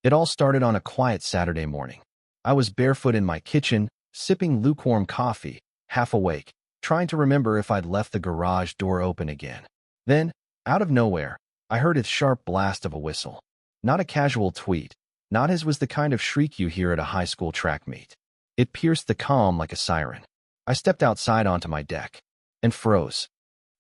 It all started on a quiet Saturday morning. I was barefoot in my kitchen, sipping lukewarm coffee, half awake, trying to remember if I'd left the garage door open again. Then, out of nowhere, I heard a sharp blast of a whistle. Not a casual tweet, not as was the kind of shriek you hear at a high school track meet. It pierced the calm like a siren. I stepped outside onto my deck and froze.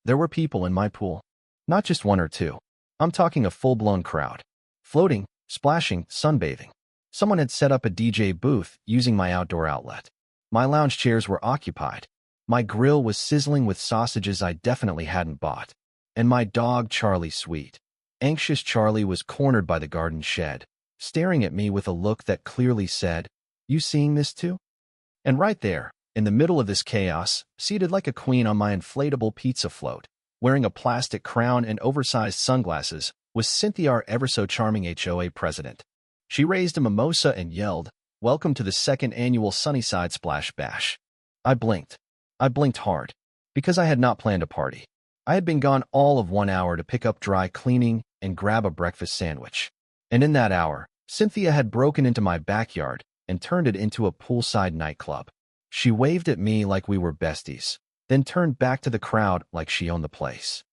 There were people in my pool. Not just one or two. I'm talking a full-blown crowd. Floating, splashing, sunbathing. Someone had set up a DJ booth using my outdoor outlet. My lounge chairs were occupied. My grill was sizzling with sausages I definitely hadn't bought. And my dog, Charlie Sweet. Anxious Charlie was cornered by the garden shed, staring at me with a look that clearly said, "You seeing this too?" And right there, in the middle of this chaos, seated like a queen on my inflatable pizza float, wearing a plastic crown and oversized sunglasses, was Cynthia, our ever-so-charming HOA president. She raised a mimosa and yelled, "Welcome to the second annual Sunnyside Splash Bash." I blinked. I blinked hard, because I had not planned a party. I had been gone all of 1 hour to pick up dry cleaning and grab a breakfast sandwich. And in that hour, Cynthia had broken into my backyard and turned it into a poolside nightclub. She waved at me like we were besties, then turned back to the crowd like she owned the place.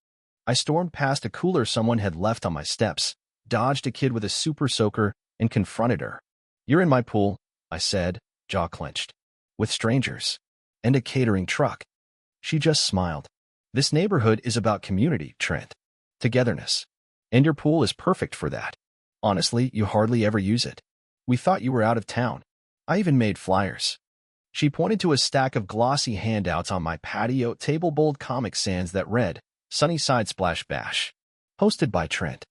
I stormed past a cooler someone had left on my steps, dodged a kid with a super soaker, and confronted her. "You're in my pool," I said, jaw clenched. "With strangers. And a catering truck." She just smiled. "This neighborhood is about community, Trent. Togetherness. And your pool is perfect for that. Honestly, you hardly ever use it. We thought you were out of town. I even made flyers." She pointed to a stack of glossy handouts on my patio table, bold Comic Sans that read, "Sunnyside Splash Bash. Hosted by Trent."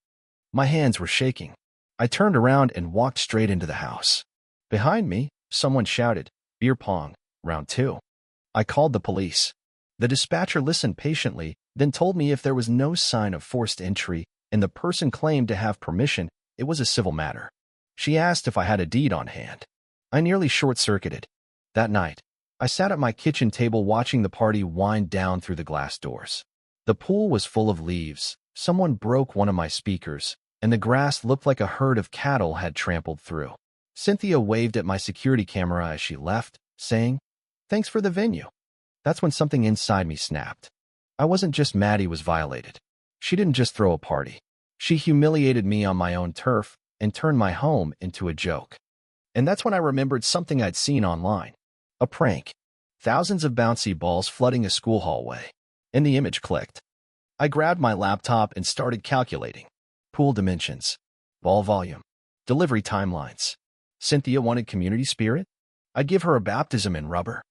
My hands were shaking. I turned around and walked straight into the house. Behind me, someone shouted, "Beer pong, round 2. I called the police. The dispatcher listened patiently, then told me if there was no sign of forced entry and the person claimed to have permission, it was a civil matter. She asked if I had a deed on hand. I nearly short-circuited. That night, I sat at my kitchen table watching the party wind down through the glass doors. The pool was full of leaves. Someone broke one of my speakers, and the grass looked like a herd of cattle had trampled through. Cynthia waved at my security camera as she left, saying, "Thanks for the venue." That's when something inside me snapped. I wasn't just mad he was violated. She didn't just throw a party. She humiliated me on my own turf and turned my home into a joke. And that's when I remembered something I'd seen online. A prank. Thousands of bouncy balls flooding a school hallway. And the image clicked. I grabbed my laptop and started calculating. Pool dimensions. Ball volume. Delivery timelines. Cynthia wanted community spirit? I'd give her a baptism in rubber.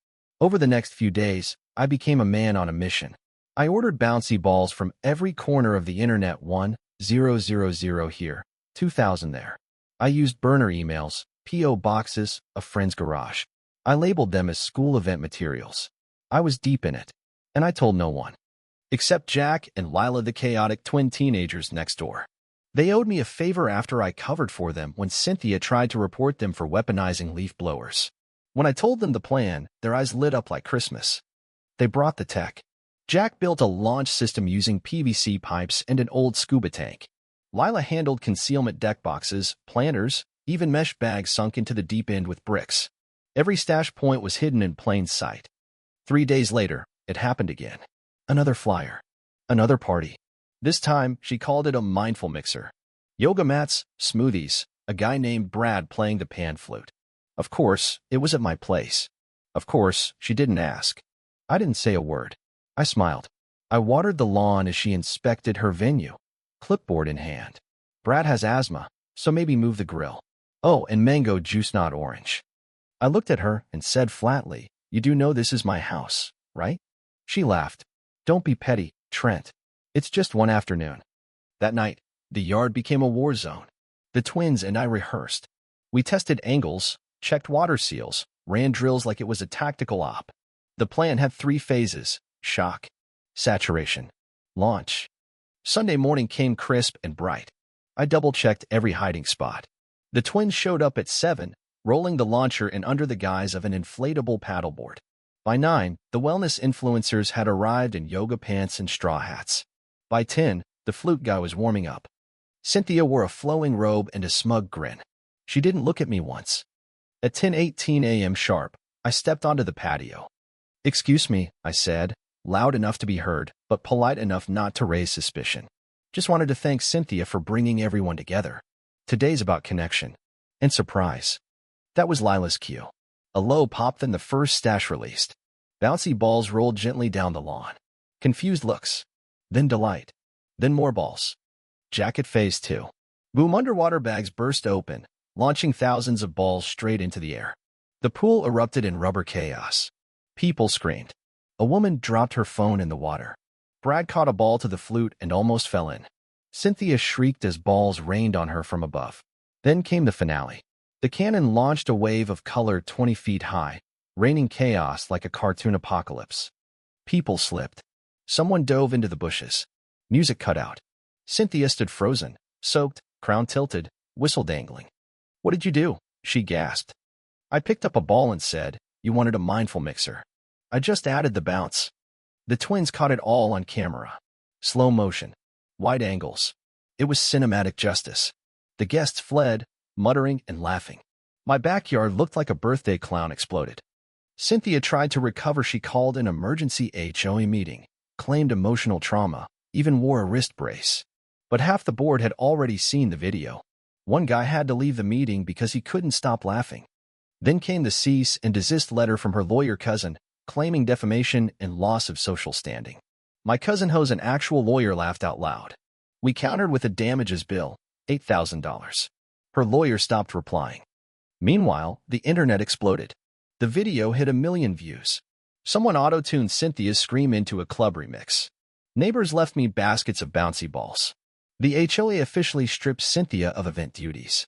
Over the next few days, I became a man on a mission. I ordered bouncy balls from every corner of the internet. 1,000 here, 2,000 there. I used burner emails, P.O. boxes, a friend's garage. I labeled them as school event materials. I was deep in it, and I told no one. Except Jack and Lila, the chaotic twin teenagers next door. They owed me a favor after I covered for them when Cynthia tried to report them for weaponizing leaf blowers. When I told them the plan, their eyes lit up like Christmas. They brought the tech. Jack built a launch system using PVC pipes and an old scuba tank. Lila handled concealment deck boxes, planters, even mesh bags sunk into the deep end with bricks. Every stash point was hidden in plain sight. 3 days later, it happened again. Another flyer. Another party. This time, she called it a mindful mixer. Yoga mats, smoothies, a guy named Brad playing the pan flute. Of course, it was at my place. Of course, she didn't ask. I didn't say a word. I smiled. I watered the lawn as she inspected her venue, clipboard in hand. Brad has asthma, so maybe move the grill. Oh, and mango juice, not orange. I looked at her and said flatly, "You do know this is my house, right?" She laughed. "Don't be petty, Trent. It's just one afternoon." That night, the yard became a war zone. The twins and I rehearsed. We tested angles, checked water seals, ran drills like it was a tactical op. The plan had 3 phases: shock, saturation, launch. Sunday morning came crisp and bright. I double-checked every hiding spot. The twins showed up at 7, rolling the launcher and under the guise of an inflatable paddleboard. By 9, the wellness influencers had arrived in yoga pants and straw hats. By 10, the flute guy was warming up. Cynthia wore a flowing robe and a smug grin. She didn't look at me once. At 10:18 a.m. sharp, I stepped onto the patio. "Excuse me," I said, loud enough to be heard, but polite enough not to raise suspicion. "Just wanted to thank Cynthia for bringing everyone together. Today's about connection and surprise." That was Lila's cue. A low pop, then the first stash released. Bouncy balls rolled gently down the lawn. Confused looks. Then delight. Then more balls. Jacket phase 2. Boom, underwater bags burst open, launching thousands of balls straight into the air. The pool erupted in rubber chaos. People screamed. A woman dropped her phone in the water. Brad caught a ball to the flute and almost fell in. Cynthia shrieked as balls rained on her from above. Then came the finale. The cannon launched a wave of color 20 feet high, raining chaos like a cartoon apocalypse. People slipped. Someone dove into the bushes. Music cut out. Cynthia stood frozen, soaked, crown tilted, whistle dangling. "What did you do?" she gasped. I picked up a ball and said, "You wanted a mindful mixer. I just added the bounce." The twins caught it all on camera. Slow motion. Wide angles. It was cinematic justice. The guests fled, muttering and laughing. My backyard looked like a birthday clown exploded. Cynthia tried to recover. She called an emergency HOA meeting, claimed emotional trauma, even wore a wrist brace. But half the board had already seen the video. One guy had to leave the meeting because he couldn't stop laughing. Then came the cease and desist letter from her lawyer cousin, claiming defamation and loss of social standing. My cousin Jose, an actual lawyer, laughed out loud. We countered with a damages bill, $8,000. Her lawyer stopped replying. Meanwhile, the internet exploded. The video hit 1 million views. Someone auto-tuned Cynthia's scream into a club remix. Neighbors left me baskets of bouncy balls. The HOA officially stripped Cynthia of event duties.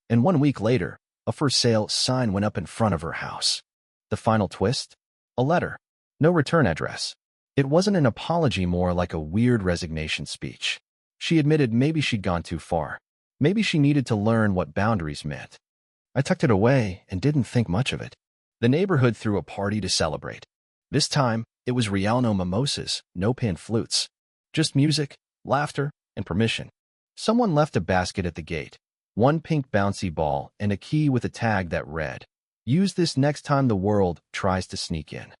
And 1 week later, a for sale sign went up in front of her house. The final twist? A letter. No return address. It wasn't an apology, more like a weird resignation speech. She admitted maybe she'd gone too far. Maybe she needed to learn what boundaries meant. I tucked it away and didn't think much of it. The neighborhood threw a party to celebrate. This time, it was real, no mimosas, no pan flutes. Just music, laughter, and permission. Someone left a basket at the gate, 1 pink bouncy ball and a key with a tag that read, "Use this next time the world tries to sneak in."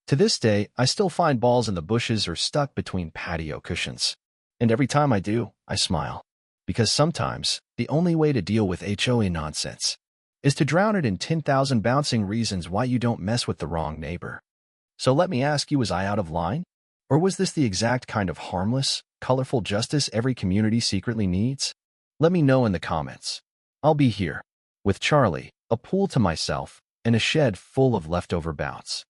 To this day, I still find balls in the bushes or stuck between patio cushions. And every time I do, I smile. Because sometimes, the only way to deal with HOA nonsense is to drown it in 10,000 bouncing reasons why you don't mess with the wrong neighbor. So let me ask you, was I out of line? Or was this the exact kind of harmless, colorful justice every community secretly needs? Let me know in the comments. I'll be here, with Charlie, a pool to myself, and a shed full of leftover bounce.